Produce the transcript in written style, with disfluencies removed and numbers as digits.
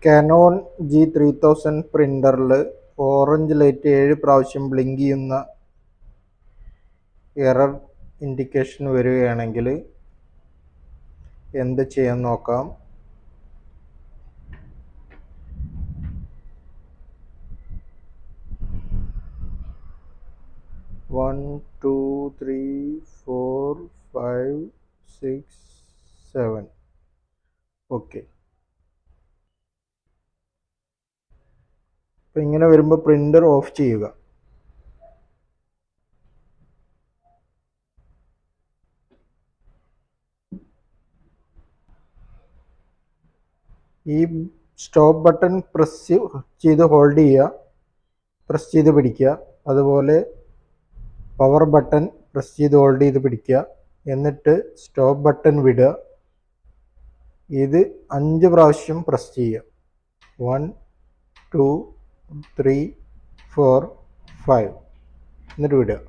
Canon G3000 പ്രിൻ്ററിൽ orange light 7 പ്രാവശ്യം blink ചെയ്യുന്ന error indication വരികയാണെങ്കിൽ എന്ത് ചെയ്യാൻ നോക്കാം. One, two, three, four, five, six, seven. Okay. അപ്പം ഇങ്ങനെ വരുമ്പോൾ പ്രിൻ്റർ ഓഫ് ചെയ്യുക. ഈ സ്റ്റോപ്പ് ബട്ടൺ പ്രസ് ചെയ്ത് ഹോൾഡ് ചെയ്യുക, പ്രസ് ചെയ്ത് പിടിക്കുക. അതുപോലെ പവർ ബട്ടൺ പ്രസ് ചെയ്ത് ഹോൾഡ് ചെയ്ത് പിടിക്കുക. എന്നിട്ട് സ്റ്റോപ്പ് ബട്ടൺ വിടുക. ഇത് 5 പ്രാവശ്യം പ്രസ് ചെയ്യുക. 1, 2, 3, 4, 5 എന്നിട്ട് വിടുക.